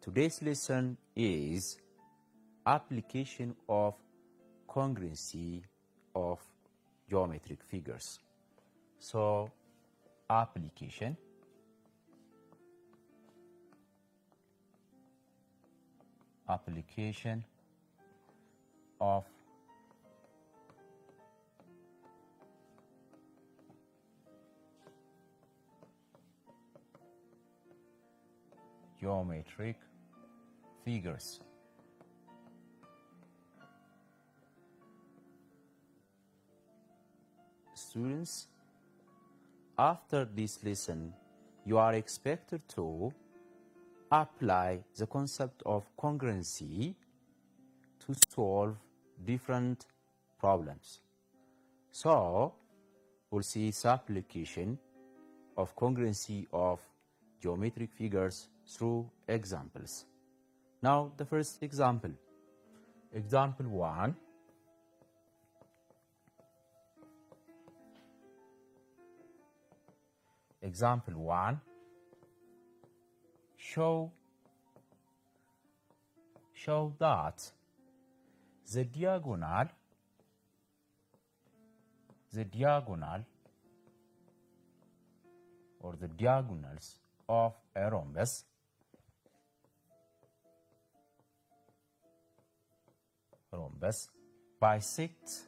today's lesson is application of congruency of geometric figures. So, application of geometric figures. Students, after this lesson, you are expected to apply the concept of congruency to solve different problems. So, we'll see its application of congruency of geometric figures through examples. Now, the first example. Example 1. Example 1. Show that the diagonal or the diagonals of a rhombus bisects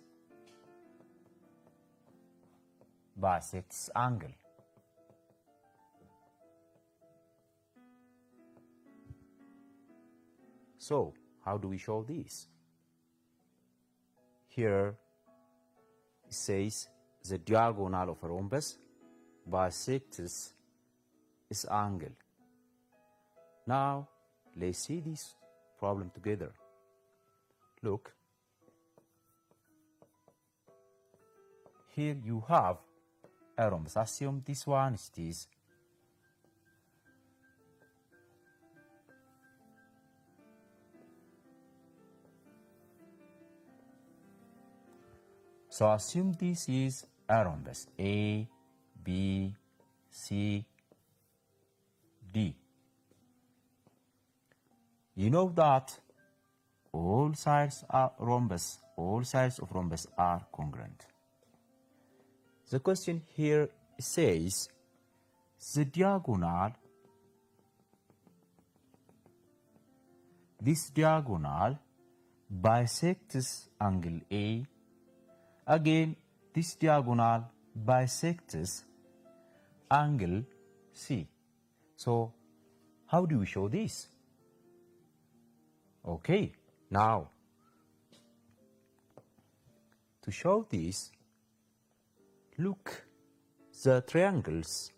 angle. So, how do we show this? Here it says the diagonal of a rhombus bisects its angle. Now, let's see this problem together. Look, here you have a rhombus. Assume this one is this. So assume this is a rhombus A, B, C, D. You know that all sides of rhombus are congruent. The question here says the diagonal, this diagonal bisects angle A. Again, this diagonal bisects angle C. So, how do we show this? Okay, now, to show this, look the triangles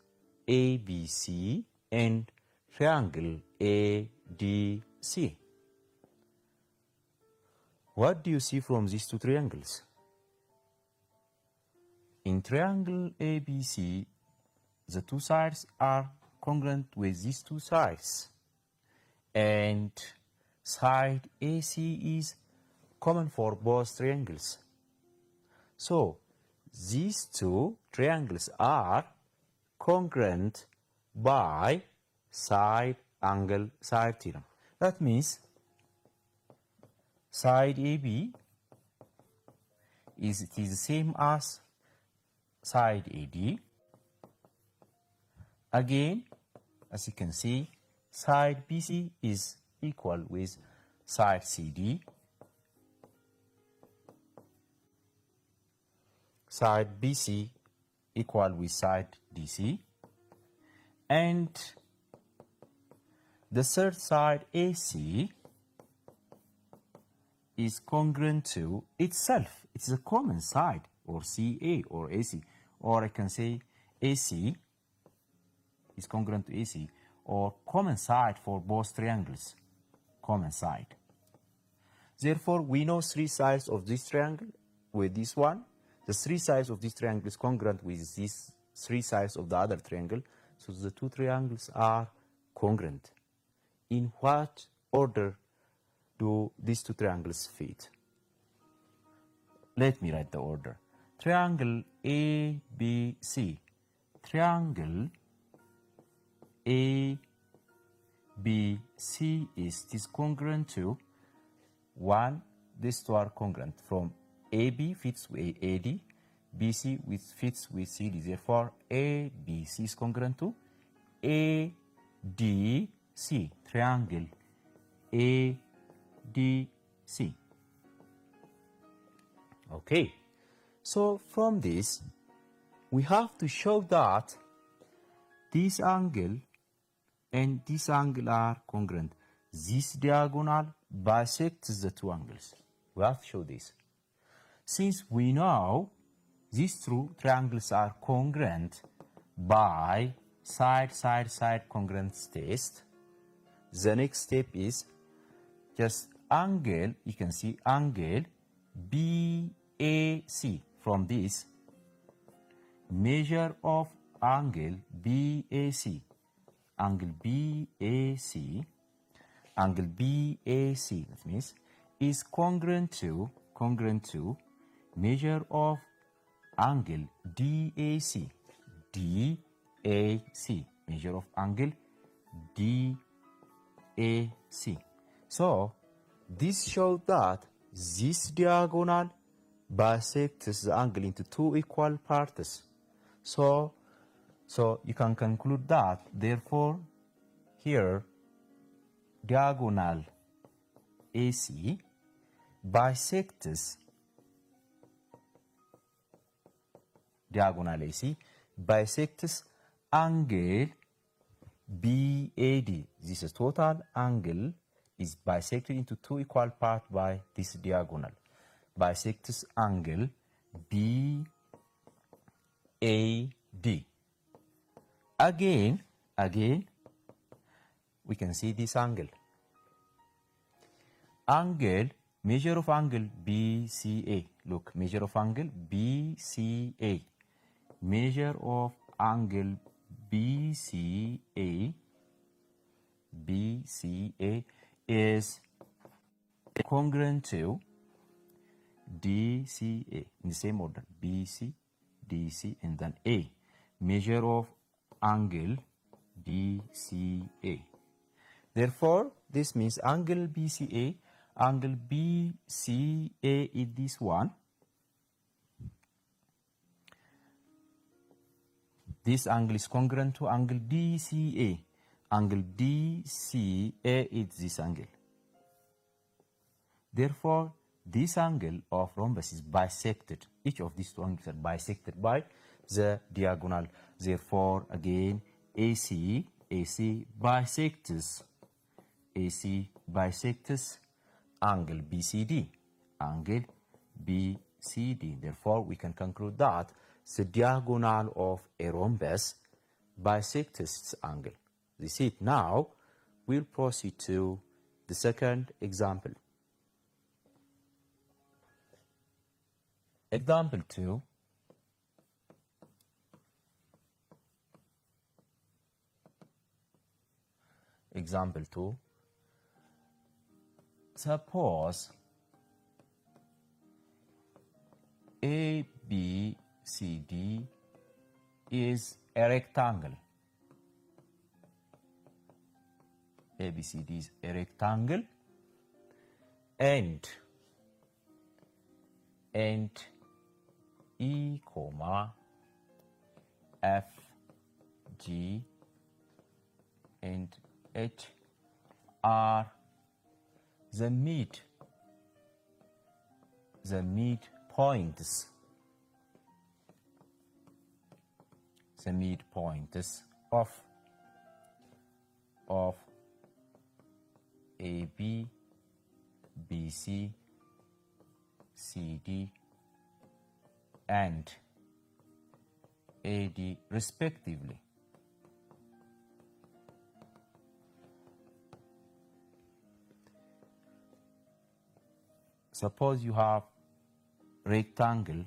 ABC and triangle ADC. What do you see from these two triangles? In triangle ABC, the two sides are congruent with these two sides, and side AC is common for both triangles. So, these two triangles are congruent by side angle side theorem. That means side AB is the same as side AD. Again, as you can see, side BC is equal with side CD. Side BC equal with side DC. And the third side AC is congruent to itself. It's a common side, or CA or AC. Or I can say AC is congruent to AC, or common side for both triangles. Common side. Therefore, we know three sides of this triangle with this one. The three sides of this triangle is congruent with these three sides of the other triangle. So the two triangles are congruent. In what order do these two triangles fit? Let me write the order. Triangle ABC. Triangle ABC BC is congruent to 1. These two are congruent. From AB fits with AD, BC fits with CD. Therefore, ABC is congruent to ADC, triangle ADC. Okay, so from this, we have to show that this angle and this angle are congruent. This diagonal bisects the two angles. We have to show this. Since we know these two triangles are congruent by side congruence test, the next step is just angle, you can see angle BAC. From this, measure of angle BAC. Angle BAC, that means, is congruent to measure of angle DAC. Measure of angle DAC. So this shows that this diagonal bisects the angle into two equal parts. So you can conclude that, therefore, here diagonal AC bisects angle BAD. This is total angle is bisected into two equal parts by this diagonal. Bisects angle BAD. Again, we can see this angle. Measure of angle BCA. Look, measure of angle BCA. Measure of angle BCA is congruent to DCA in the same order. BC, DC, and then A. Measure of angle BCA. Therefore, this means angle BCA is this one. This angle is congruent to angle DCA. Angle DCA is this angle. Therefore, this angle of rhombus is bisected. Each of these two angles are bisected by the diagonal. Therefore, again, AC bisects angle BCD. Therefore, we can conclude that the diagonal of a rhombus bisects its angle. This is it. Now, we'll proceed to the second example. Example 2. Example 2. Suppose ABCD is a rectangle. ABCD is a rectangle, and E, F, G, and H are the midpoints. The midpoints of AB, BC, CD, and AD respectively. Suppose you have rectangle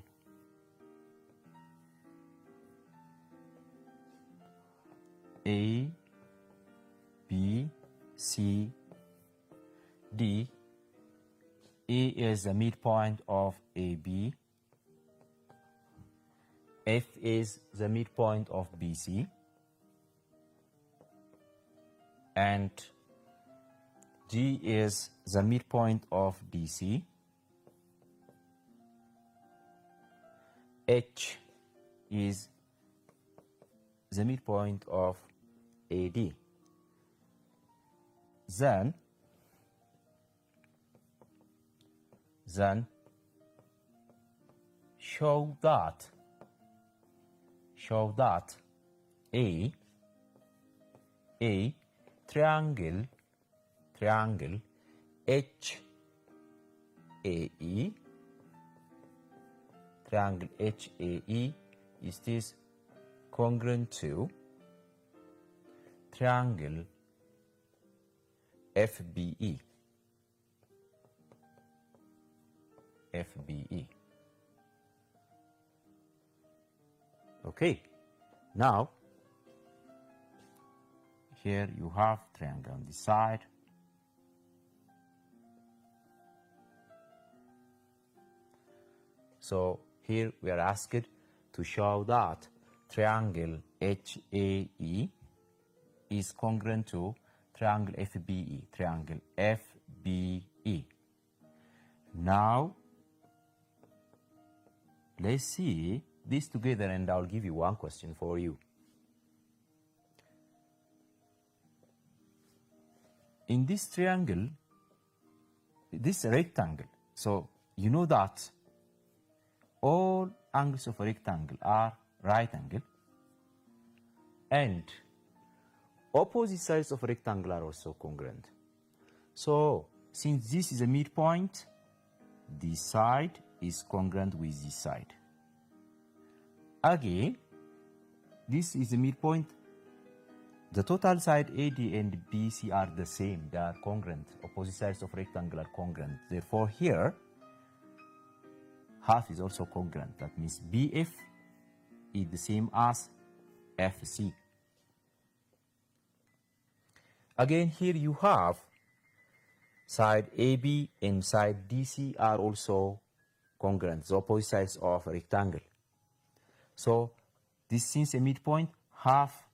A, B, C, D. A is the midpoint of AB. F is the midpoint of BC. And G is the midpoint of DC. H is the midpoint of AD. Then show that A triangle HAE is this congruent to triangle FBE. Okay, now here you have triangle on this side. So here we are asked to show that triangle HAE is congruent to triangle FBE. Now let's see this together and I'll give you one question for you. In this triangle, this rectangle, so you know that all angles of a rectangle are right angle and opposite sides of a rectangle are also congruent. So since this is a midpoint, this side is congruent with this side. Again, this is a midpoint. The total side AD and BC are the same. They are congruent. Opposite sides of rectangle are congruent. Therefore, here, half is also congruent. That means BF is the same as FC. Again, here you have side AB and side DC are also congruent, the opposite sides of a rectangle. So this since a midpoint, half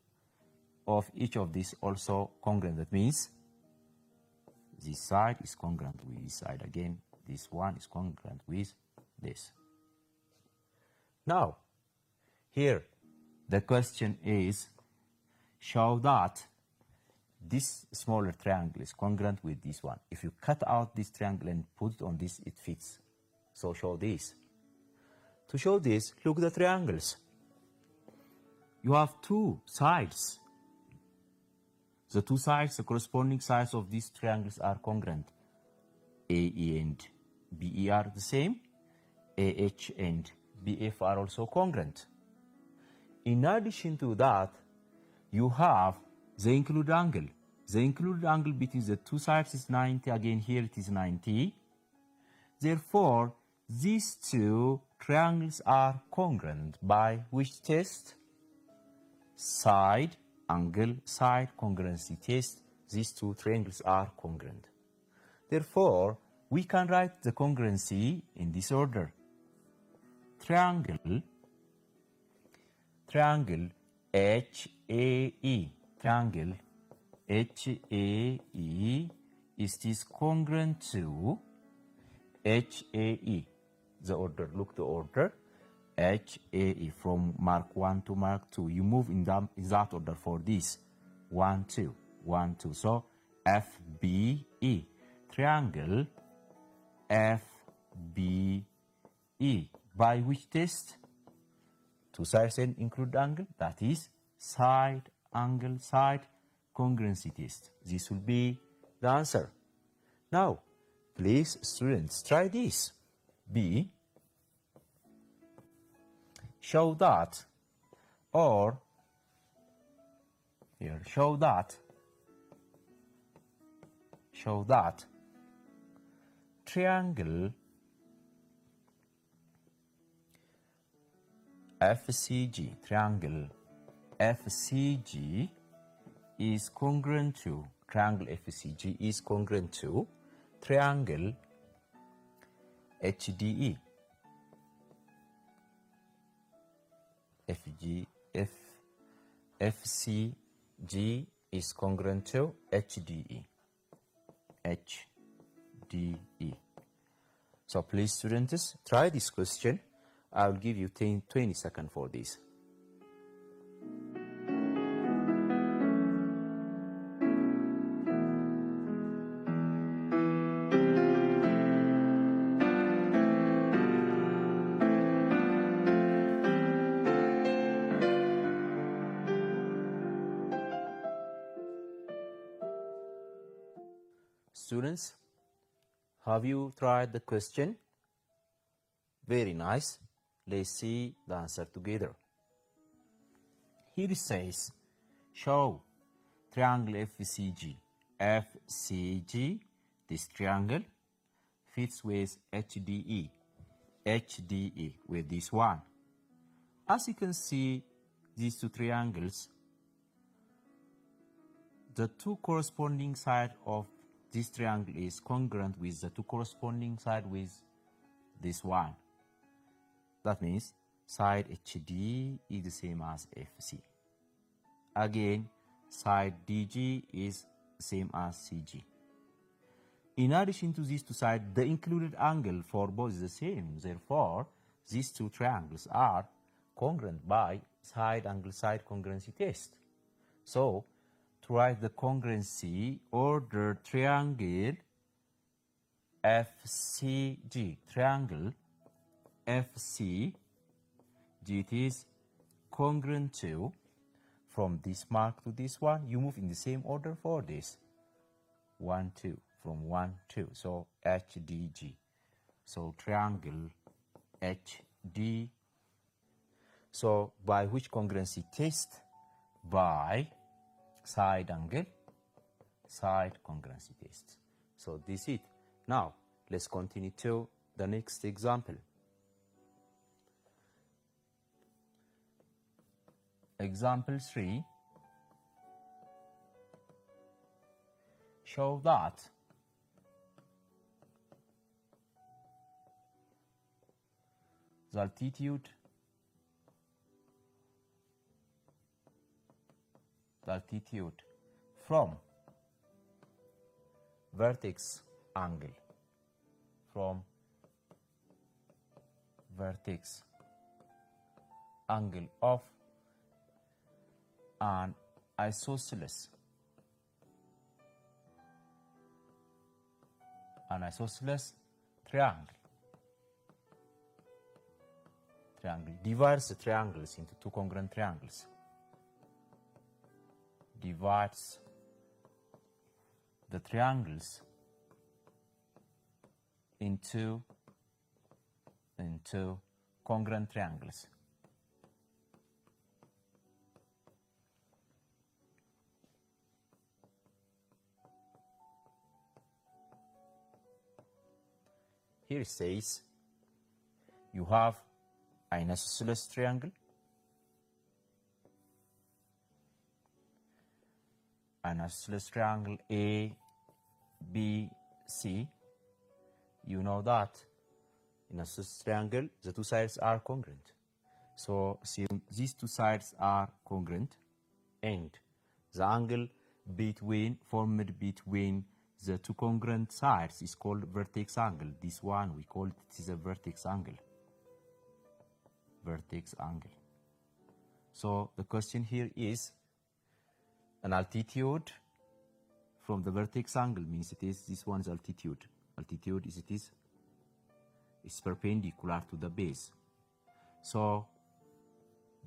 of each of these also congruent. That means this side is congruent with this side. Again, this one is congruent with this. Now, here the question is, show that this smaller triangle is congruent with this one. If you cut out this triangle and put it on this, it fits. So show this. To show this, look at the triangles. You have two sides. The two sides, the corresponding sides of these triangles are congruent. AE and BE are the same. AH and BF are also congruent. In addition to that, you have the included angle. The included angle between the two sides is 90. Again, here it is 90. Therefore, these two triangles are congruent by which test? Side angle side congruency test. These two triangles are congruent. Therefore, we can write the congruency in this order. Triangle HAE. Triangle HAE is this congruent to HAE. The order, look the order. HAE from mark 1 to mark 2. You move in that order for this. 1, 2, 1, 2. So FBE. Triangle FBE. By which test? Two sides and include angle. That is side angle side congruency test. This will be the answer. Now, please, students, try this. B. Show that, or here, show that triangle FCG, triangle FCG is congruent to, triangle FCG is congruent to triangle HDE. FCG is congruent to HDE. HDE. So please students, try this question. I'll give you 20 seconds for this. Students, have you tried the question? Very nice. Let's see the answer together. Here it says, show triangle FCG. FCG, this triangle, fits with HDE. HDE with this one. As you can see, these two triangles, the two corresponding sides of this triangle is congruent with the two corresponding sides with this one. That means side HD is the same as FC. Again, side DG is same as CG. In addition to these two sides, the included angle for both is the same. Therefore, these two triangles are congruent by side angle side congruency test. So, to write the congruency, order triangle FCG, triangle FCG, it is congruent to, from this mark to this one, you move in the same order for this. 1, 2, from 1, 2, so HDG. So triangle HD. So by which congruency test? By side angle, side congruency test. So this is it. Now, let's continue to the next example. Example 3. Show that the altitude from vertex angle of an isosceles triangle divides the triangles into two congruent triangles. Divides the triangles into congruent triangles. Here it says you have an isosceles triangle, A, B, C. You know that in a isosceles triangle, the two sides are congruent. So these two sides are congruent, and the angle formed between the two congruent sides is called vertex angle. This one we call it is a vertex angle. So the question here is an altitude from the vertex angle, means it is this one's altitude. Altitude is perpendicular to the base. So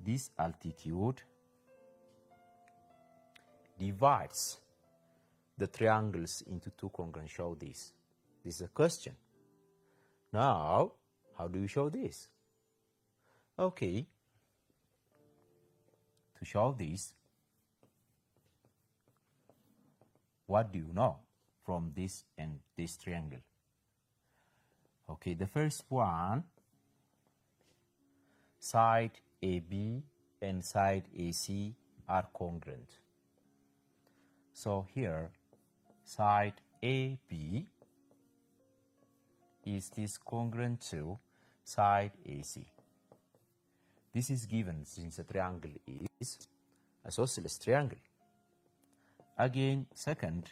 this altitude divides the triangles into two congruent. Show this. This is a question. Now, how do you show this? Okay. To show this, what do you know from this and this triangle? Okay, the first one, side AB and side AC are congruent. So here, side AB is this congruent to side AC. This is given since the triangle is an isosceles triangle. Again, second,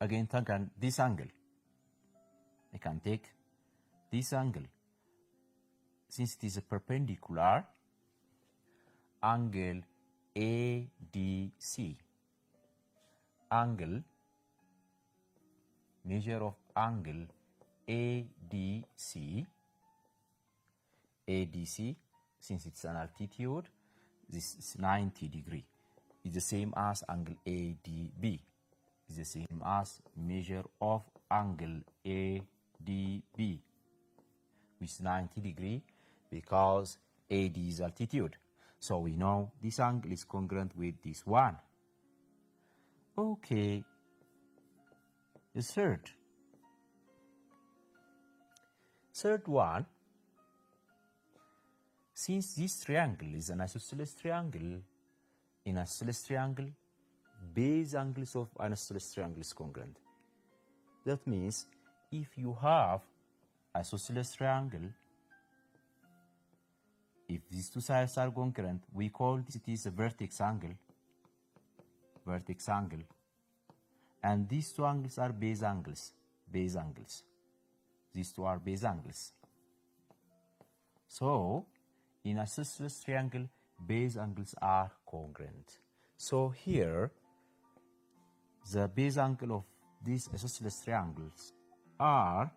Again, this angle. I can take this angle. Since it is a perpendicular, angle ADC. Angle, measure of angle ADC. ADC, since it's an altitude, this is 90 degree. It's the same as angle ADB. It's the same as measure of angle ADB, which is 90 degree because AD is altitude. So we know this angle is congruent with this one. Okay, the third one, since this triangle is an isosceles triangle, in isosceles triangle, base angles of an isosceles triangle is congruent. That means if you have isosceles triangle, if these two sides are congruent, we call this, it is a vertex angle. Vertex angle. And these two angles are base angles. Base angles. These two are base angles. So, in isosceles triangle, base angles are congruent. So here, the base angle of these isosceles triangles are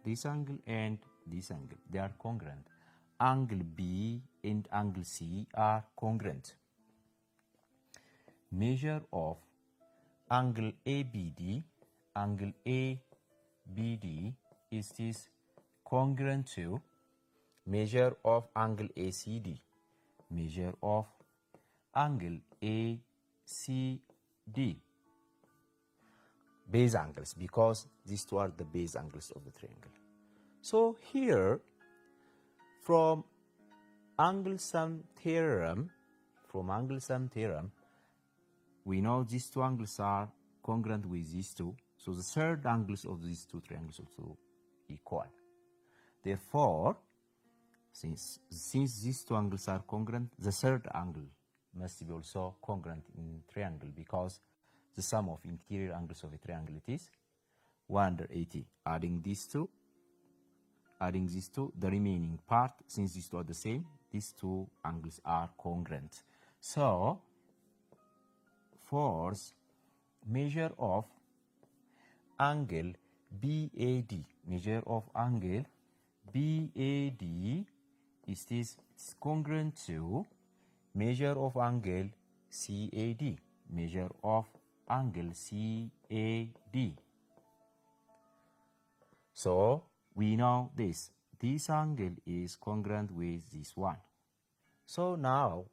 this angle and this angle. They are congruent. Angle B and angle C are congruent. Measure of angle ABD, angle ABD is this congruent to measure of angle ACD, measure of angle ACD. Base angles, because these two are the base angles of the triangle. So here, from angle sum theorem, we know these two angles are congruent with these two. So the third angles of these two triangles also equal. Therefore, since these two angles are congruent, the third angle must be also congruent in triangle, because the sum of interior angles of a triangle, it is 180. Adding these two, the remaining part, since these two are the same, these two angles are congruent. So, fourth, measure of angle BAD, measure of angle BAD is this, it's congruent to measure of angle CAD, measure of angle CAD. So we know this angle is congruent with this one. So now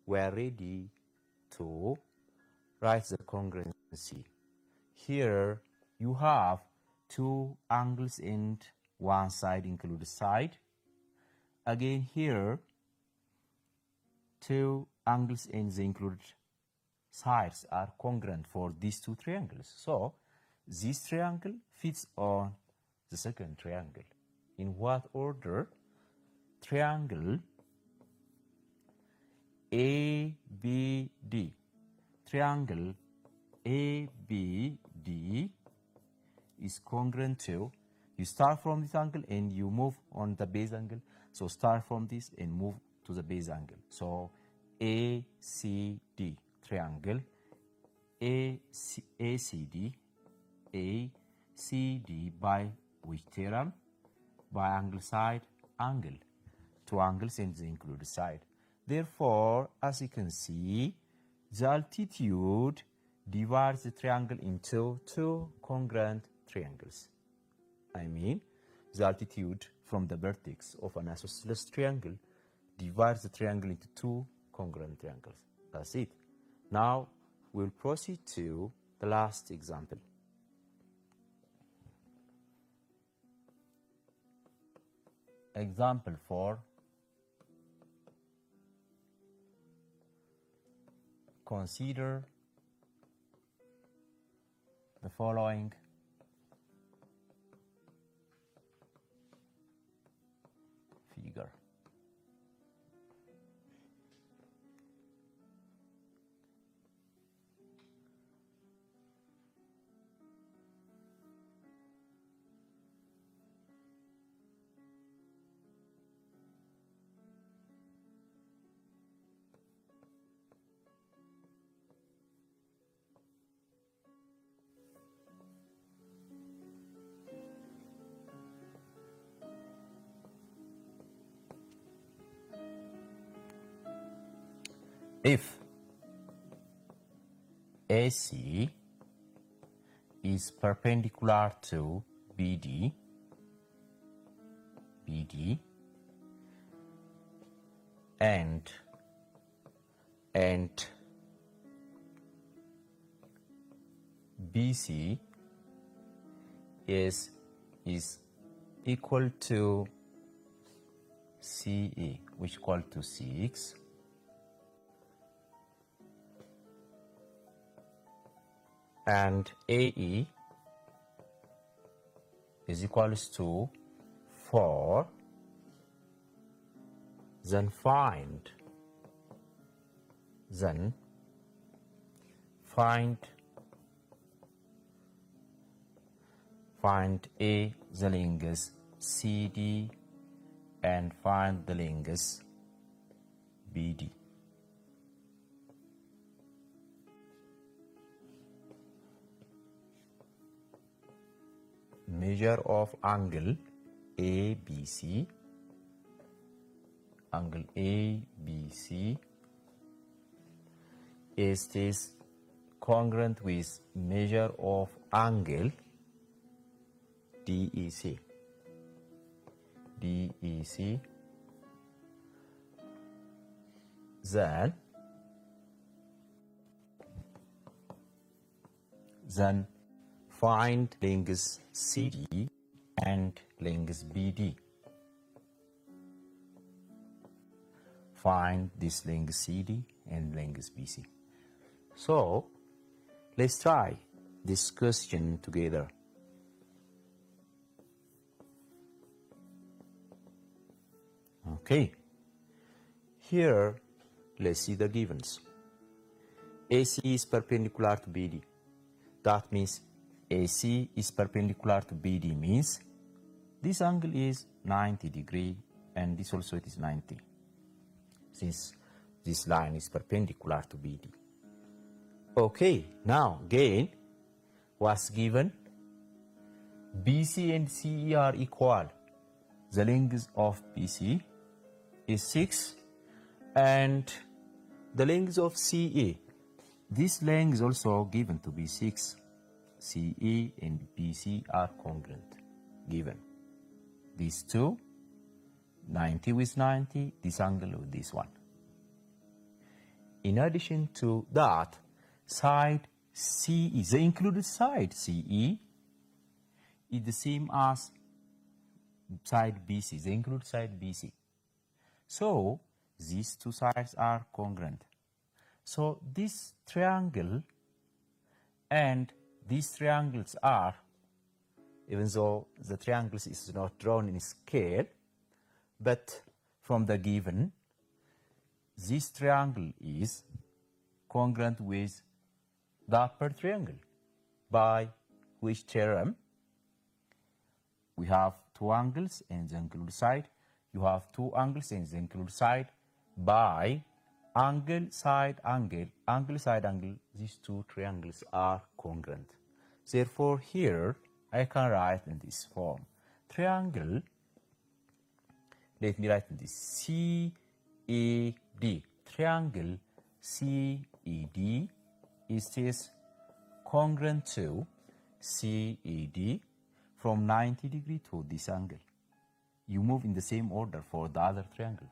we are ready to write the congruency. Here you have two angles and one side included side. Again here, two angles and the included sides are congruent for these two triangles. So this triangle fits on the second triangle. In what order? Triangle ABD. Triangle ABD is congruent to, you start from this angle and you move on the base angle. So start from this and move to the base angle. So ACD, triangle ACD by which theorem? By angle side angle. Two angles and the included side. Therefore, as you can see, the altitude divides the triangle into two congruent triangles. I mean, the altitude from the vertex of an isosceles triangle divides the triangle into two congruent triangles. That's it. Now, we'll proceed to the last example. Example 4. Consider the following figure. if AC is perpendicular to BD, and BC is equal to CE, which equal to 6, and AE is equals to 4, then find A, the length CD, and find the length BD. Measure of angle ABC, is this congruent with measure of angle DEC. Then find length CD and length BD. Find this length CD and length BC. So let's try this question together. Okay, here let's see the givens. AC is perpendicular to BD. That means AC is perpendicular to BD means this angle is 90 degree and this also it is 90, since this line is perpendicular to BD. Okay, now again what's given? BC and CE are equal. The length of BC is 6 and the length of CE, this length is also given to be 6. CE and BC are congruent, given. These two, 90 with 90, this angle with this one. In addition to that, side CE, the included side CE, is the same as side BC, the included side BC. So these two sides are congruent. So this triangle and these triangles are, even though the triangles is not drawn in scale, but from the given, this triangle is congruent with the upper triangle. By which theorem? We have two angles in the included side. You have two angles in the included side. By angle, side, angle, angle, side, angle, these two triangles are congruent. Therefore, here I can write in this form. Triangle, let me write in this CAD. Triangle CED is this congruent to CED from 90 degree to this angle. You move in the same order for the other triangle.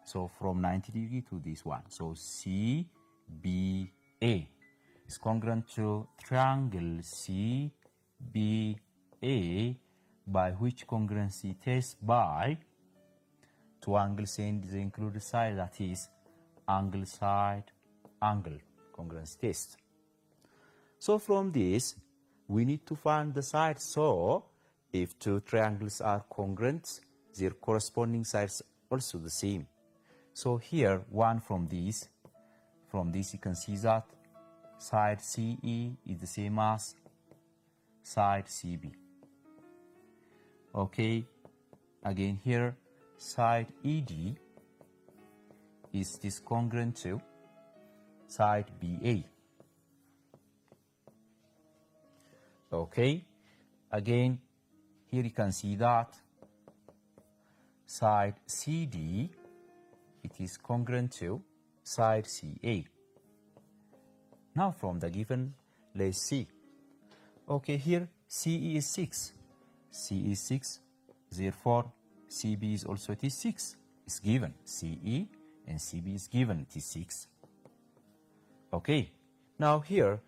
So from 90 degree to this one. So CBA is congruent to triangle CBA, by which congruency test by two angles in the included side, that is angle side angle congruency test. So from this we need to find the side. So if two triangles are congruent, their corresponding sides also the same. So here one from this you can see that side CE is the same as side CB. Okay, again here side ED is this congruent to side BA. Okay, again here you can see that side CD, it is congruent to side CA. Now from the given, let's see. Okay, here CE is 6. CE is 6, therefore CB is also it is 6. It's given. CE and CB is given, it is 6. Okay, now here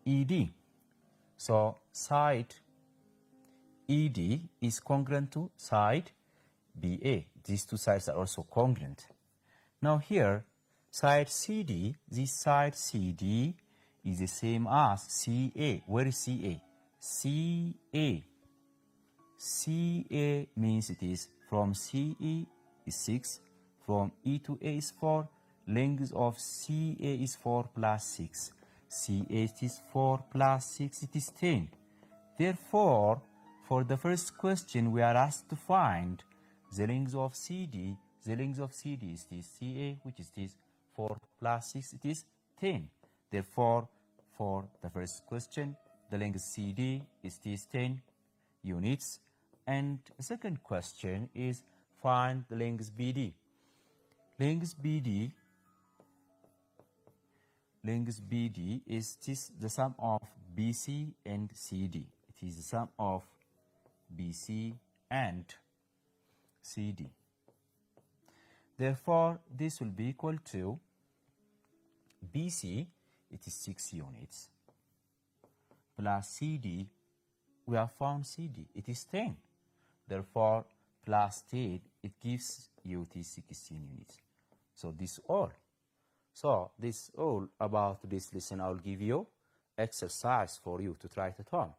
ED. So side ED is congruent to side BA. These two sides are also congruent. Now here, side CD, this side CD is the same as CA. Where is CA? CA. CA means it is from CE is 6, from E to A is 4, length of CA is 4 plus 6. CA is 4 plus 6, it is 10. Therefore, for the first question, we are asked to find the length of CD. The length of CD is this CA, which is this 4 plus 6, it is 10. Therefore, for the first question, the length CD is this 10 units. And the second question is find the length BD. Length BD is this the sum of BC and CD. It is the sum of BC and CD. Therefore, this will be equal to BC, it is 6 units, plus CD, we have found CD, it is 10. Therefore, plus 10, it gives you 16 units. So this all. So this all about this lesson. I will give you exercise for you to try it at home.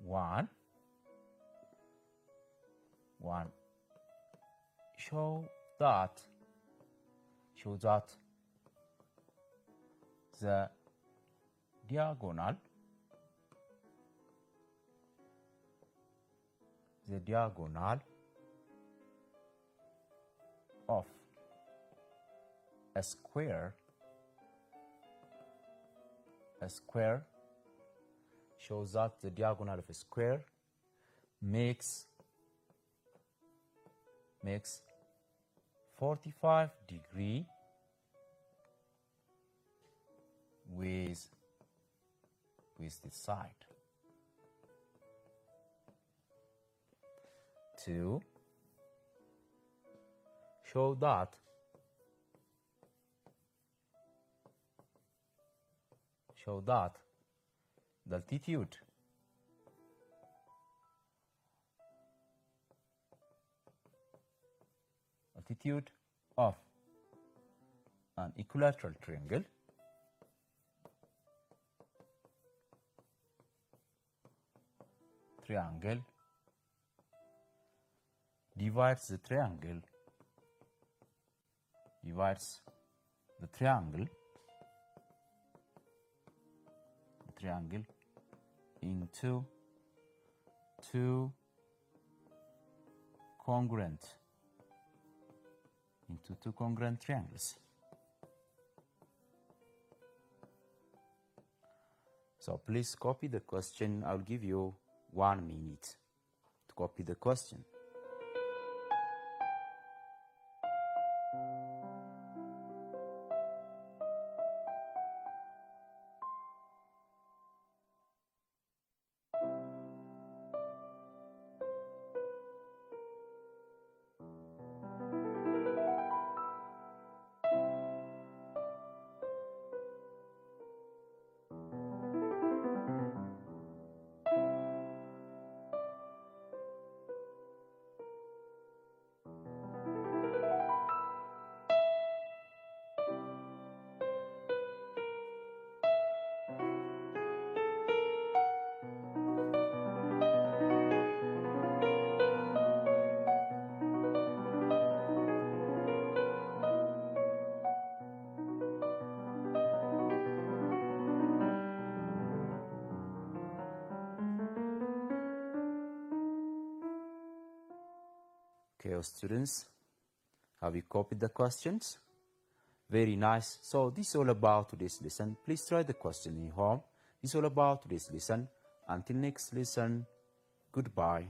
One. Show that the diagonal of a square shows that the diagonal of a square makes 45 degree with this side. 2. Show that the altitude of an equilateral triangle divides the triangle into two congruent triangles. So please copy the question. I'll give you 1 minute to copy the question. Okay, students, Have you copied the questions? Very nice. So this is all about today's lesson. Please try the question in home. This is all about today's lesson. Until next lesson, goodbye.